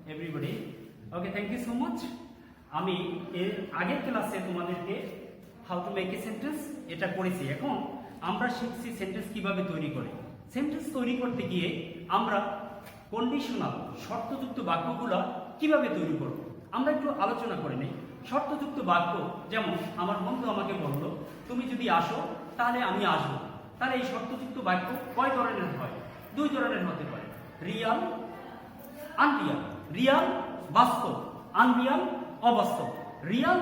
everybody. Okay, thank you so much. আমি এর আগের ক্লাসে তোমাদেরকে how to make a sentence এটা করেছি। এখন আমরা শিখছি সেন্টেন্স কিভাবে তৈরি করে। সেন্টেন্স তৈরি করতে গিয়ে আমরা কন্ডিশনাল শর্তযুক্ত বাক্যগুলো কিভাবে তৈরি করব আমরা একটু আলোচনা করে নেই। শর্তযুক্ত বাক্য যেমন আমার বন্ধু আমাকে বলল তুমি যদি আসো তাহলে আমি আসবো, তাহলে এই শর্তযুক্ত বাক্য কয় ধরনের হয়? দুই ধরনের হতে পারে, রিয়াল, আনরিয়াল। রিয়াল বাস্তব, আনরিয়াল অবাস্তব। রিয়াল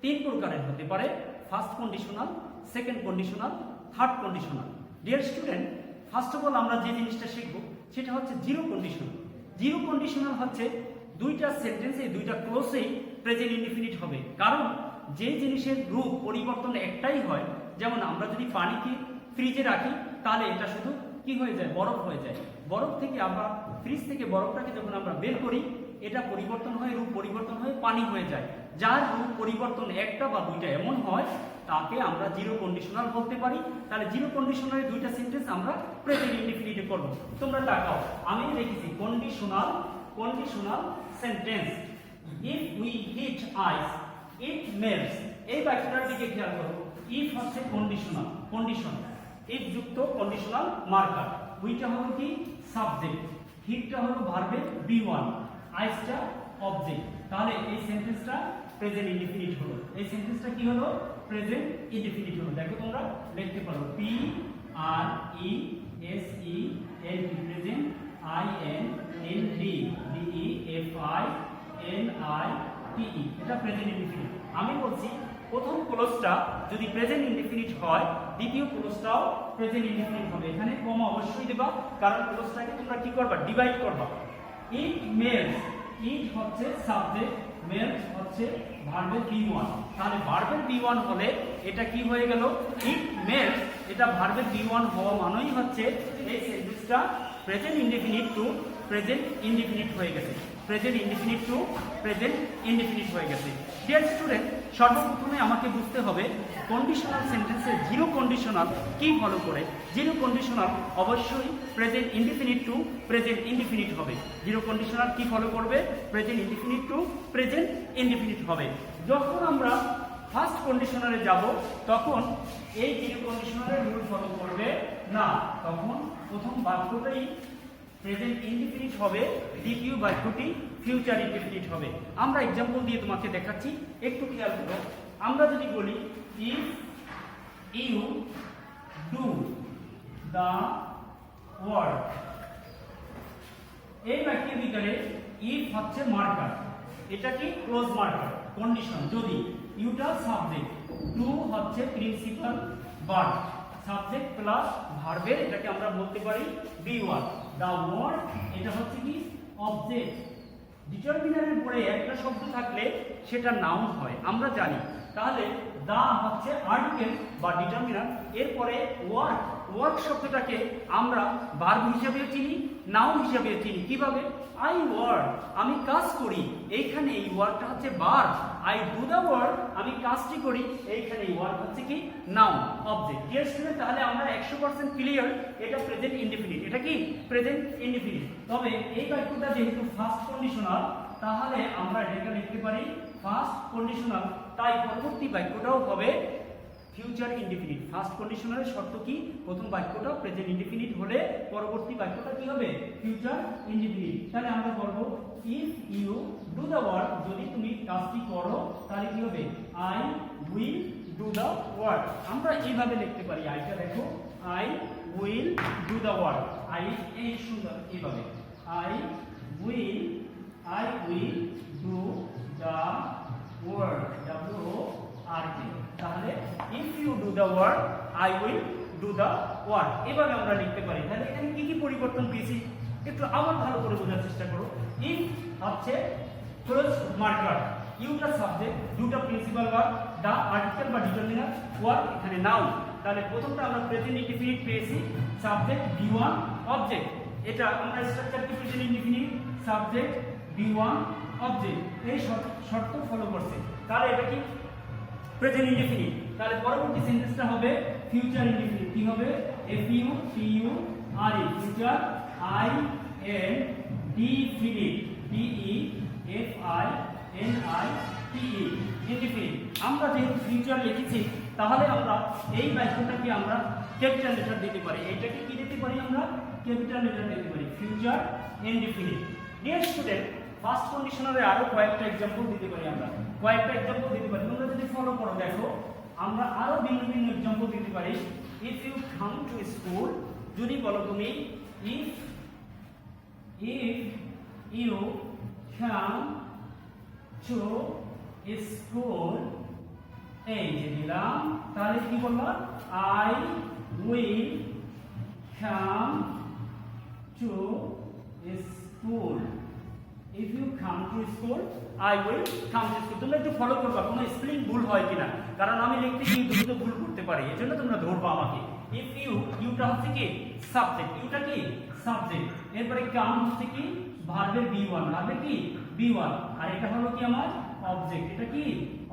তিন প্রকারের হতে পারে, first conditional, second conditional, third conditional. Dear student, first of all আমরা যে জিনিসটা শিখবো সেটা হচ্ছে জিরো কন্ডিশনাল। জিরো কন্ডিশনাল হচ্ছে দুইটা সেন্টেন্সে দুইটা ক্লোজেই প্রেজেন্ট ইনডিফিনিট হবে, কারণ যে জিনিসের রূপ পরিবর্তন একটাই হয়। যেমন আমরা যদি পানিকে ফ্রিজে রাখি তাহলে এটা শুধু কি হয়ে যায়? বরফ হয়ে যায়। বরফ থেকে আমরা ফ্রিজ থেকে বরফটাকে যখন আমরা বের করি এটা পরিবর্তন হয়ে রূপ পরিবর্তন হয়ে পানি হয়ে যায়। যার রূপ পরিবর্তন একটা বা দুইটা এমন হয় তাকে আমরা জিরো কন্ডিশনাল বলতে পারি। তাহলে জিরো কন্ডিশনালের দুইটা সেন্টেন্স আমরা প্রেজেন্ট ইনডিফিনিটে করব। তোমরা তাকাও, আমি লিখেছি conditional sentence. If we hit ice it melts. এই বাক্যটার দিকে খেয়াল করো। ইফ হচ্ছে কন্ডিশনাল, কন্ডিশন, ইফ যুক্ত কন্ডিশনাল মার্কার। উইটা হলো কি? সাবজেক্ট, হিটটা হলো ভার্বের বি1, আইসটা অবজেক্ট। তাহলে এই সেন্টেন্সটা প্রেজেন্ট ইনডিফিনিট হলো। এই সেন্টেন্সটা কি হলো? প্রেজেন্ট ইনডিফিনিট হলো। দেখো তোমরা লিখতে পারো P R E S E N T, present, I N N D D E F I N I T E, এটা প্রেজেন্ট ইনডিফিনিট। আমি বলছি প্রথম ক্লোজটা যদি প্রেজেন্ট ইনডিফিনিট হয় দ্বিতীয় ক্লোজটাও প্রেজেন্ট ইনডিফিনিট হবে। এখানে কমা অবশ্যই দেবা, কারণ ক্লোজটাকে তোমরা কি করবা? ডিভাইড করবা। ইট মেল্টস, ইট হচ্ছে সাবজেক্ট, মেল্টস হচ্ছে ভার্বের বি1। তাহলে ভার্বের বি1 হলে এটা কি হয়ে গেল? It melts. এটা ভার্বের বি1 হওয়া মানেই হচ্ছে এই সেন্টেন্সটা present indefinite to present indefinite হয়ে গেছে। Present indefinite to present indefinite হয়ে গেছে। ডিয়ার স্টুডেন্ট, সর্বপ্রথমে আমাকে বুঝতে হবে কন্ডিশনাল সেন্টেন্সে জিরো কন্ডিশনাল কি ফলো করে। জিরো কন্ডিশনাল অবশ্যই present indefinite to present indefinite হবে। জিরো কন্ডিশনাল কি ফলো করবে? Present indefinite to present indefinite হবে। যখন আমরা ফার্স্ট কন্ডিশনালে যাব তখন এই জিরো কন্ডিশনালের রুল ফলো করবে না, তখন প্রথম বাক্যটাই প্রেজেন্ট ইনডিফিনিট হবে, দ্বিতীয় বাক্যটি ফিউচার ইনডিফিনিট হবে। আমরা एग्जांपल দিয়ে তোমাকে দেখাচ্ছি, একটু খেয়াল করো। আমরা যদি বলি if you do the work, এই বাক্যের ভিতরে ইফ হচ্ছে মার্কার, এটা কি? Clause marker, condition. যদি ইউটা সাবজেক্ট, ডু হচ্ছে প্রিন্সিপাল ভার্ব, সাবজেক্ট প্লাস ভার্বের এটাকে আমরা বলতে পারি বি1। দা ওয়ার্ক এটা হচ্ছে কি? অবজেক্ট। ডিটারমিনারের পরে একটা শব্দ থাকলে সেটা নাউন হয়, আমরা জানি। তাহলে দা হচ্ছে আর্টিকেল বা ডিটারমিনার, এরপরে ওয়ার্ক, ওয়ার্ক শব্দটাকে আমরা ভার্ব হিসেবে চিনি, নাউন হিসেবে চিনি। কিভাবে? আই ওয়ার্ক, আমি কাজ করি। এইখানে এই ওয়ার্কটা হচ্ছে verb. I do the work, আমি কাজটি করি। এইখানে এই ওয়ার্ক হচ্ছে কি? Noun, object. ডিয়ার স্টুডেন্ট, তাহলে আমরা 100% ক্লিয়ার এটা প্রেজেন্ট ইনডিফিনিট। এটা কি? Present indefinite. তবে এই বাক্যটা যেহেতু ফার্স্ট কন্ডিশনাল তাহলে আমরা এটাকে লিখতে পারি ফার্স্ট কন্ডিশনাল, তাই পরবর্তী বাক্যটাও হবে ফিউচার ইনডিফিনিট। ফার্স্ট কন্ডিশনালের শর্ত কি? প্রথম বাক্যটা প্রেজেন্ট ইনডিফিনিট হলে পরবর্তী বাক্যটা কি হবে? Future indefinite. তাহলে আমরা বলব if you do the work, যদি তুমি কাজটি করো তাহলে কি হবে? I will do the work. আমরা এইভাবে লিখতে পারি, আইটা দেখো, I will do the work. I এই সুন্দর এইভাবে, I will do the work, WORK। তাহলে if you do the work I will do the work, এভাবে আমরা লিখতে পারি। তাহলে এখানে কি কি পরিবর্তন পেয়েছি একটু আবার ভালো করে বোঝার চেষ্টা করো। ইফ হচ্ছে ক্লোজ মার্কার, ইউটা সাবজেক্ট, ডুটা প্রিন্সিপাল ভার্ব, দা আর্টিকেল বা ডিটারমিনার, ওয়ার্ক এখানে নাউন। তাহলে প্রথমটা আমরা প্রেজেন্ট ইনডিফিনিট পেয়েছি, সাবজেক্ট বি1 অবজেক্ট। এটা আমরা স্ট্রাকচার কি? প্রেজেন্ট ইনডিফিনিট, সাবজেক্ট বি1 অবজেক্ট, এই শর্ত ফলো করছে। তাহলে এটা কি? Present indefinite. তাহলে পরবর্তী সেন্টেন্সটা হবে ফিউচার ইনডিফিনিট। কি হবে? FUTURE, future, IND definite, DEFINITE, indefinite. আমরা যেহেতু ফিউচার লিখেছি তাহলে আমরা এই বাক্যটাকে আমরা ক্যাপিটাল লেটার দিতে পারি। এইটাকে কি দিতে পারি আমরা? ক্যাপিটাল লেটার দিতে পারি, future indefinite. Dear student, first কন্ডিশনারে আরো কয়েকটা एग्जांपल দিতে পারি আমরা, কয়েকটা एग्जांपल দিতে পারি। তোমরা যদি ফলো করো দেখো আমরা আরো ভিন্ন ভিন্ন एग्जांपल দিতে পারি। If you come to school, যদি বলো তুমি if you come to school, এই যে দিলাম, তাহলে কি বললাম? I will come to school. If you come to school, I will come to school. তোমরা একটু ফলো করবা কোনো স্পেলিং ভুল হয় কিনা, কারণ আমি লিখতে গিয়ে দ্রুত ভুল করতে পারি, এজন্য তোমরা ধরবা আমাকে। ইফ ইউটা হচ্ছে কি সাবজেক্ট, ইউটা কি সাবজেক্ট, এরপরে কাম হচ্ছে কি ভার্বের B1, ভার্বের কি B1, আর এটা হলো কি আমার অবজেক্ট, এটা কি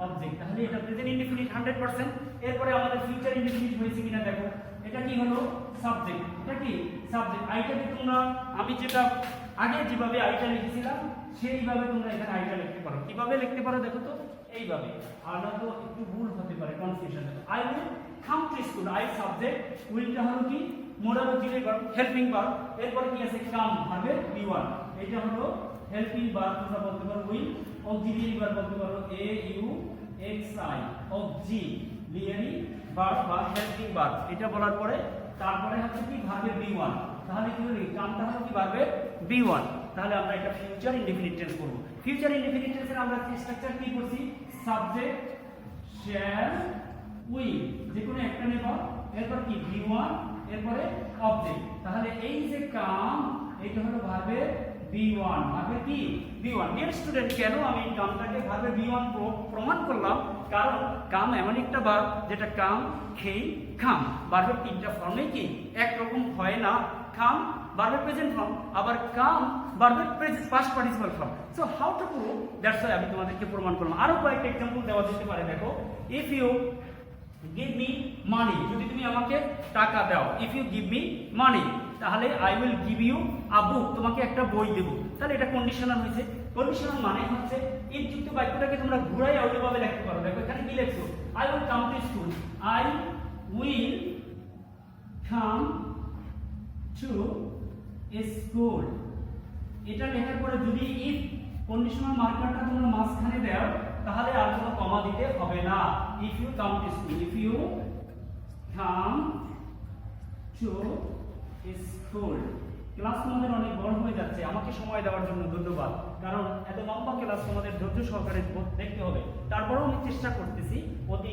অবজেক্ট, তাহলে এটা প্রেজেন্ট ইনডিফিনিট 100%। এরপরে আমাদের ফিউচার ইনডিফিনিট হয়েছে কিনা দেখো, এটা কি হলো সাবজেক্ট, এটা কি সাবজেক্ট। আইটাকে তোমরা আমি যেটা আগে যেভাবে আইটা লিখেছিলাম সেইভাবে তোমরা এখানে আইটা লিখতে পারো। কিভাবে লিখতে পারো দেখো তো, এইভাবে, আর না তো একটু ভুল হতে পারে, কনফিউশন হবে। I will come to school, I subject, উইলটা হলো কি modal auxiliary verb, helping verb, এরপরে কি আছে কাম ভার্বের B1, এটা হলো হেল্পিং ভার্ব, তোমরা বলতে পারো উইল, অক্সিলারি ভার্ব বলতে পারো AUXI, অক্সিলারি ভার্ব বা হেল্পিং ভার্ব, এটা বলার পরে তারপরে হচ্ছে কি ভার্বের B1, তাহলে কি হলো কামটা হলো কি ভার্বের B1, তাহলে আমরা এটা ফিউচার ইনডিফিনিট টেন্স করব। ফিউচার ইনডিফিনিট টেন্সের আমরা স্ট্রাকচার কি করছি? সাবজেক্ট শ্যাল উইল, যে কোনো একটা নেব, এরপর কি B1, এরপরে অবজেক্ট, তাহলে এই যে কাম এটা হলো ভার্বের B1, ভার্বের কি B1। ডিয়ার স্টুডেন্ট, কেন আমি এই কামটাকে ভার্বের B1 প্রমাণ করলাম? কারণ কাম এমন একটা ভার্ব যেটা কাম, খেই, খাম, ভার্বের তিনটা ফর্মে কি একরকম হয় না। কাম ভার্বের প্রেজেন্ট ফর্ম, আবার কাম ভার্বের present past participle form. So how to prove, that's why আমি তোমাদেরকে প্রমাণ করলাম। আরো কয়েকটা एग्जांपल দেওয়া যেতে পারে। দেখো, if you give me money, যদি তুমি আমাকে টাকা দাও, if you give me money, তাহলে I will give you a book, তোমাকে একটা বই দেব, তাহলে এটা কন্ডিশনাল হয়েছে। কন্ডিশনাল মানে হচ্ছে ইফ যুক্ত বাক্যটাকে তোমরা ঘুরাই অন্যভাবে লিখতে পারো। দেখো এখানে কি লিখছো? I will come to school, I will come to school, এটা লেখার পরে যদি ইফ কন্ডিশনাল মার্কারটা তোমরা মাঝখানে দাও তাহলে আর কোনো কমা দিতে হবে না। If you come to school, if you come to school. Class তোমাদের অনেক বড় হয়ে যাচ্ছে, আমাকে সময় দেওয়ার জন্য ধন্যবাদ, কারণ এত লম্বা ক্লাস তোমাদের ধৈর্য সহকারে দেখতে হবে। তারপরেও আমি চেষ্টা করতেছি অতি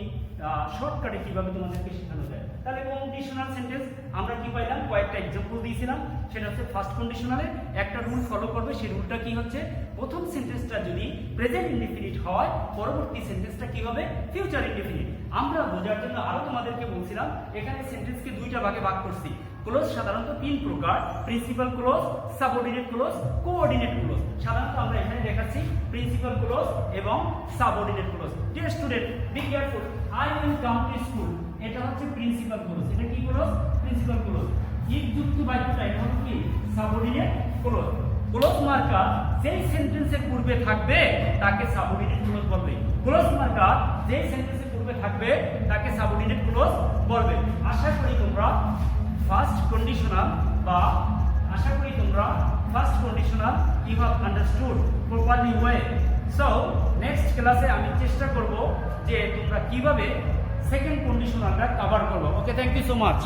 শর্টকাটে কিভাবে তোমাদেরকে শেখানো যায়। তাহলে কন্ডিশনাল সেন্টেন্স আমরা কি পাইলাম? কয়েকটা एग्जांपल দিয়েছিলাম, সেটা হচ্ছে ফার্স্ট কন্ডিশনালে একটা রুল ফলো করবে। সেই রুলটা কি হচ্ছে? প্রথম সেন্টেন্সটা যদি প্রেজেন্ট ইনডিফিনিট হয়, পরবর্তী সেন্টেন্সটা কি হবে? Future indefinite. আমরা বোঝার জন্য আরো তোমাদেরকে বলছিলাম, এখানে সেন্টেন্সকে দুইটা ভাগে ভাগ করছি। ক্লোজ সাধারণত তিন প্রকার: principal clause, subordinate clause, coordinate clause. সাধারণত আমরা এখানে দেখাচ্ছি প্রিন্সিপাল ক্লোজ এবং subordinate clause. Dear student, be careful. I will come to school, এটা হচ্ছে প্রিন্সিপাল ক্লোজ। এটা কি ক্লোজ? Principal clause. ইফ যুক্ত বাক্যটা এটা হচ্ছে কি? Subordinate clause. ক্লোজ মার্কার যেই সেন্টেন্সের পূর্বে থাকবে তাকে সাবঅর্ডিনেট ক্লোজ বলবে। ক্লোজ মার্কার যেই সেন্টেন্সের পূর্বে থাকবে তাকে সাবঅর্ডিনেট ক্লোজ বলবে। আশা করি তোমরা first conditional you have understood properly way. So next ক্লাসে আমি চেষ্টা করব যে তোমরা কিভাবে সেকেন্ড কন্ডিশনালটা কভার করবে। ওকে, থ্যাংক ইউ সো মাচ।